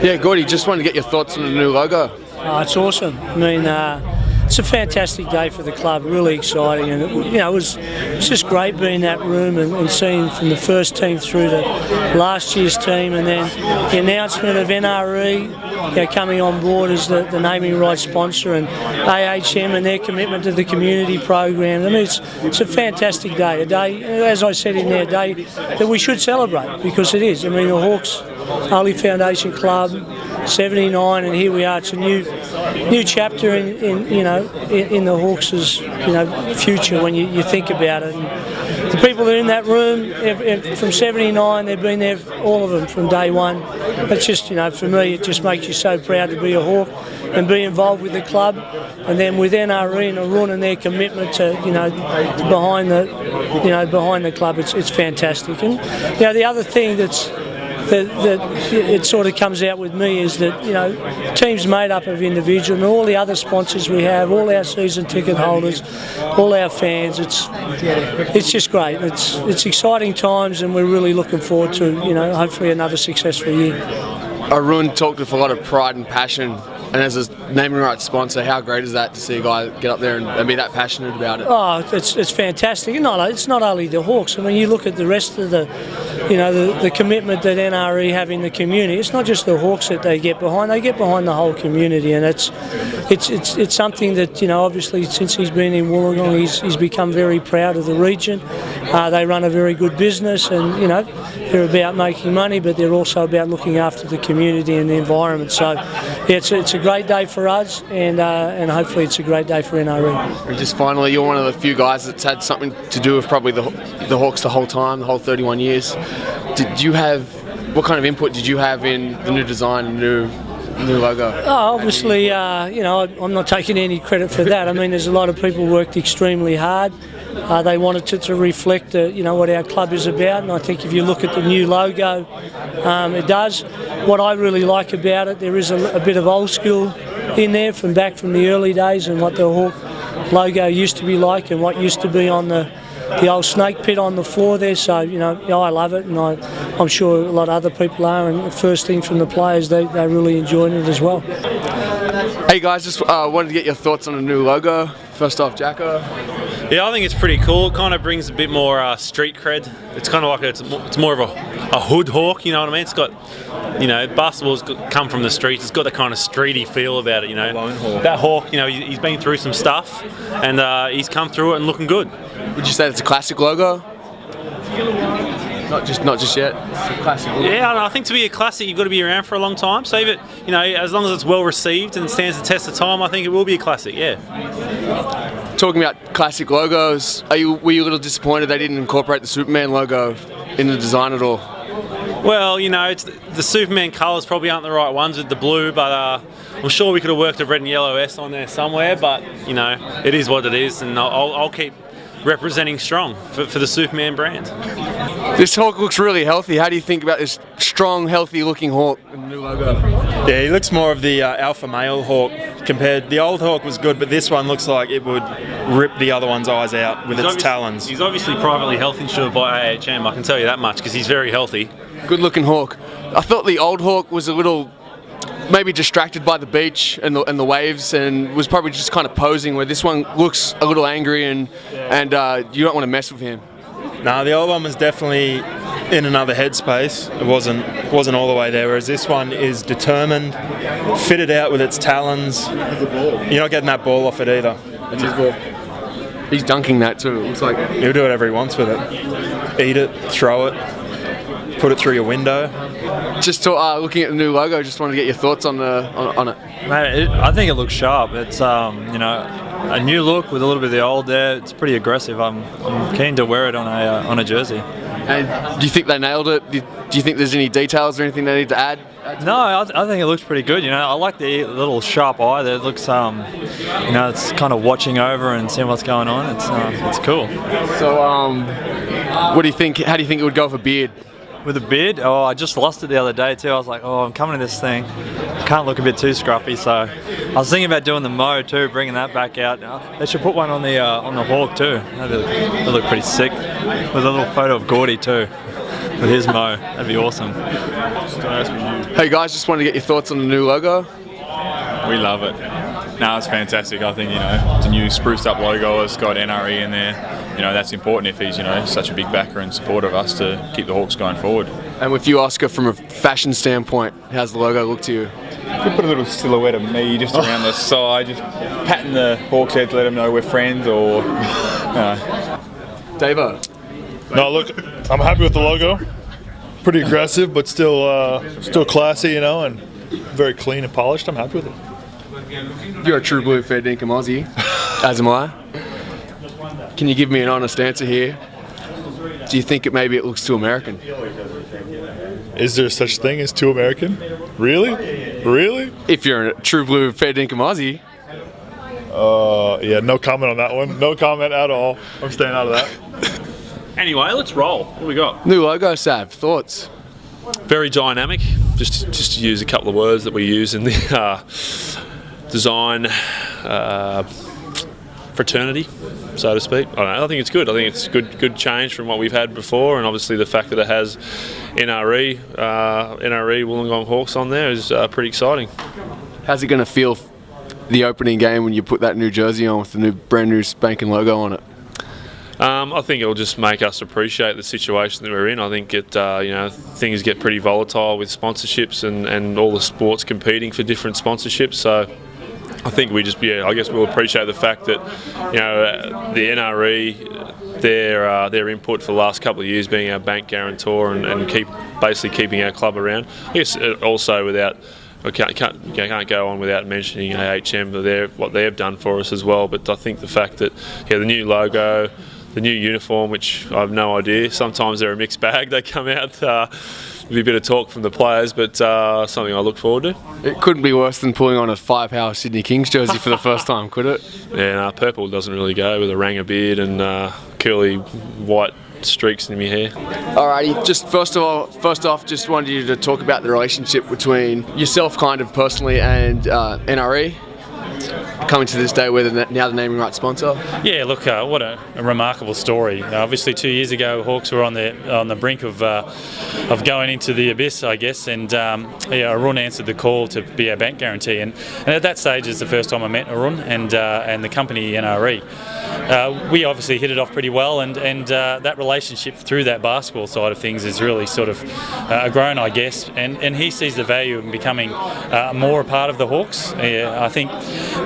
Yeah, Gordy, just wanted to get your thoughts on the new logo. It's awesome. I mean, it's a fantastic day for the club, really exciting, and it was just great being in that room and seeing from the first team through to last year's team, and then the announcement of NRE coming on board as the naming rights sponsor, and AHM and their commitment to the community program. I mean, it's a fantastic day, a day, as I said in there, a day that we should celebrate, because it is. I mean, the Hawks Holy Foundation Club, 79, and here we are. It's a new chapter in the Hawks' future when you think about it. And the people that are in that room from 79, they've been there, all of them, from day one. It's just, for me, it just makes you so proud to be a Hawk and be involved with the club. And then with NRE and Arun and their commitment to, behind the club, it's fantastic. And the other thing that it sort of comes out with me is that team's made up of individuals, and all the other sponsors we have, all our season ticket holders, all our fans. It's just great. It's exciting times, and we're really looking forward to hopefully another successful year. Arun talked with a lot of pride and passion, and as a naming rights sponsor, how great is that to see a guy get up there and be that passionate about it? Oh, it's fantastic. It's not only the Hawks. I mean, you look at the rest of the commitment that NRE have in the community. It's not just the Hawks that they get behind the whole community, and it's something that obviously since he's been in Wollongong, he's become very proud of the region. They run a very good business, and they're about making money, but they're also about looking after the community and the environment. So it's a great day for us, and hopefully it's a great day for NRE. And just finally, you're one of the few guys that's had something to do with probably the Hawks the whole time, the whole 31 years. What kind of input did you have in the new design, new logo? Oh, obviously, I'm not taking any credit for that. I mean, there's a lot of people worked extremely hard. They wanted it to reflect, what our club is about, and I think if you look at the new logo, it does. What I really like about it, there is a bit of old school in there from the early days, and what the Hawk logo used to be like, and what used to be on the old snake pit on the floor there. So I love it, and I'm sure a lot of other people are. And the first thing from the players, they really enjoyed it as well. Hey guys, just wanted to get your thoughts on the new logo. First off, Jacko. Yeah, I think it's pretty cool. It kind of brings a bit more street cred. It's kind of like it's more of a hood Hawk, you know what I mean? It's got, basketball's come from the streets. It's got that kind of streety feel about it, Lone Hawk. That Hawk, he's been through some stuff, and he's come through it and looking good. Would you say it's a classic logo? Not just yet. It's a classic logo. Yeah, I think to be a classic, you've got to be around for a long time. So if it, as long as it's well received and stands the test of time, I think it will be a classic. Yeah. Talking about classic logos, were you a little disappointed they didn't incorporate the Superman logo in the design at all? Well, it's the Superman colours probably aren't the right ones with the blue, but I'm sure we could have worked a red and yellow S on there somewhere. But it is what it is, and I'll keep representing strong for the Superman brand. This Hawk looks really healthy. How do you think about this strong, healthy-looking Hawk in the new logo? Yeah, he looks more of the alpha male Hawk compared. The old Hawk was good, but this one looks like it would rip the other one's eyes out with its talons. He's obviously privately health insured by AHM, I can tell you that much, because he's very healthy. Good-looking Hawk. I thought the old Hawk was a little maybe distracted by the beach and the waves, and was probably just kind of posing, where this one looks a little angry and you don't want to mess with him. No, the old one was definitely in another headspace. It wasn't all the way there, whereas this one is determined, fitted out with its talons. You're not getting that ball off it either. It's his ball. He's dunking that too. It looks like he'll do whatever he wants with it. Eat it, throw it, put it through your window. Just looking at the new logo, just wanted to get your thoughts on it. Mate, I think it looks sharp. It's a new look with a little bit of the old there. It's pretty aggressive. I'm keen to wear it on a jersey. And do you think they nailed it? Do you think there's any details or anything they need to add? No, I think it looks pretty good. I like the little sharp eye there. It looks, it's kind of watching over and seeing what's going on. It's cool. So, what do you think? How do you think it would go for beard? with a beard. Oh, I just lost it the other day too. I was like, oh, I'm coming to this thing. Can't look a bit too scruffy, so I was thinking about doing the mo too, bringing that back out. They should put one on the Hawk too. That'd look pretty sick. With a little photo of Gordy too, with his mo. That'd be awesome. Hey guys, just wanted to get your thoughts on the new logo. We love it. No, it's fantastic. I think, it's a new spruced up logo. It's got NRE in there. That's important if he's, such a big backer and supporter of us to keep the Hawks going forward. And with you, Oscar, from a fashion standpoint, how's the logo look to you? We put a little silhouette of me just around the side, just patting the Hawks head to let them know we're friends, or, Davo? No, look, I'm happy with the logo. Pretty aggressive, but still classy, and very clean and polished. I'm happy with it. You're a true blue fair dinkum Aussie, as am I. Can you give me an honest answer here? Do you think maybe it looks too American? Is there such thing as too American? Really? Really? If you're a true blue fair dinkum Aussie. Yeah, no comment on that one. No comment at all. I'm staying out of that. Anyway, let's roll. What do we got? New logo, Sav. Thoughts? Very dynamic. Just to use a couple of words that we use in the design fraternity, so to speak. I think it's good. I think it's good change from what we've had before, and obviously the fact that it has NRE Wollongong Hawks on there is pretty exciting. How's it going to feel the opening game when you put that new jersey on with the brand new spanking logo on it? I think it'll just make us appreciate the situation that we're in. I think things get pretty volatile with sponsorships and all the sports competing for different sponsorships. So I think I guess we'll appreciate the fact that the NRE, their input for the last couple of years being our bank guarantor and basically keeping our club around. I guess also I can't go on without mentioning AHM, what they've done for us as well. But I think the fact that the new logo, the new uniform, which I have no idea. Sometimes they're a mixed bag. They come out with a bit of talk from the players, but something I look forward to. It couldn't be worse than pulling on a 5-hour Sydney Kings jersey for the first time, could it? Yeah, no, purple doesn't really go with a Ranger beard and curly white streaks in my hair. Alrighty, just first off, just wanted you to talk about the relationship between yourself kind of personally and NRE. Coming to this day where they're now the naming rights sponsor. Yeah, look, what a remarkable story. Obviously, 2 years ago, Hawks were on the brink of going into the abyss, I guess, and Arun answered the call to be our bank guarantee, and at that stage is the first time I met Arun and the company NRE. We obviously hit it off pretty well, and that relationship through that basketball side of things is really sort of grown, I guess, and he sees the value in becoming more a part of the Hawks. I think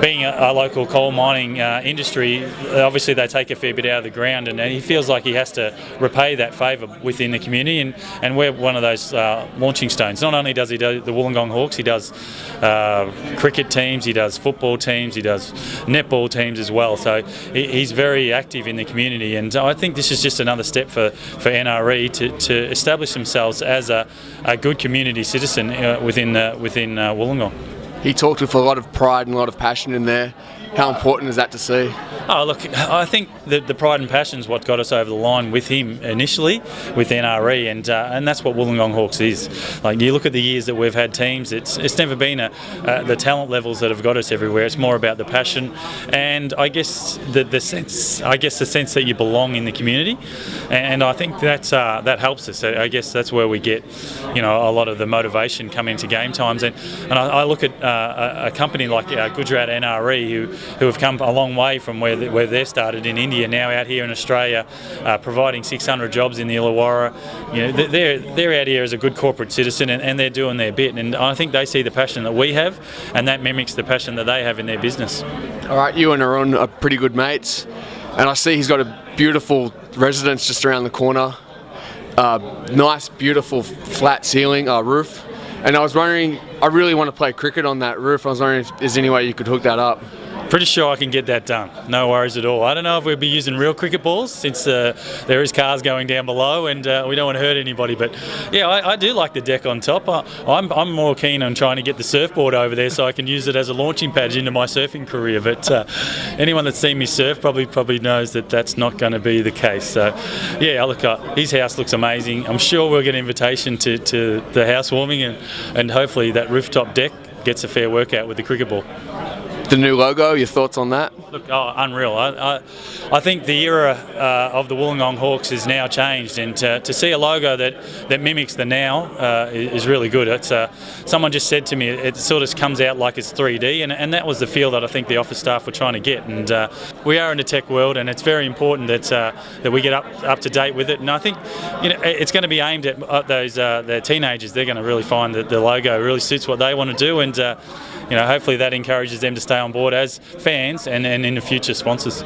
being a local coal mining industry, obviously they take a fair bit out of the ground, and he feels like he has to repay that favour within the community, and we're one of those launching stones. Not only does he do the Wollongong Hawks, he does cricket teams, he does football teams, he does netball teams as well, so he's very active in the community, and I think this is just another step for NRE to establish themselves as a good community citizen within Wollongong. He talked with a lot of pride and a lot of passion in there. How important is that to see? Oh, look, I think the pride and passion is what got us over the line with him initially, with NRE, and that's what Wollongong Hawks is. Like, you look at the years that we've had teams, it's never been the talent levels that have got us everywhere. It's more about the passion, and I guess the sense that you belong in the community, and I think that helps us. I guess that's where we get, a lot of the motivation coming into game times, and I look at a company like Gujarat NRE who have come a long way from where they started in India, now out here in Australia, providing 600 jobs in the Illawarra. They're out here as a good corporate citizen, and they're doing their bit. And I think they see the passion that we have, and that mimics the passion that they have in their business. All right, you and Arun are pretty good mates, and I see he's got a beautiful residence just around the corner. Nice, beautiful flat ceiling, roof. And I was wondering, I really want to play cricket on that roof. I was wondering if there's any way you could hook that up. Pretty sure I can get that done. No worries at all. I don't know if we'll be using real cricket balls since there is cars going down below and we don't want to hurt anybody. But yeah, I do like the deck on top. I'm more keen on trying to get the surfboard over there so I can use it as a launching pad into my surfing career. But anyone that's seen me surf probably knows that that's not going to be the case. So yeah, look, his house looks amazing. I'm sure we'll get an invitation to the housewarming and hopefully that rooftop deck gets a fair workout with the cricket ball. The new logo, your thoughts on that? Look, unreal. I think the era of the Wollongong Hawks is now changed, and to see a logo that mimics the now is really good. It's someone just said to me it sort of comes out like it's 3D, and that was the feel that I think the office staff were trying to get. And we are in the tech world, and it's very important that we get up to date with it. And I think it's going to be aimed at those the teenagers. They're going to really find that the logo really suits what they want to do, and hopefully that encourages them to stay on board as fans and in the future sponsors.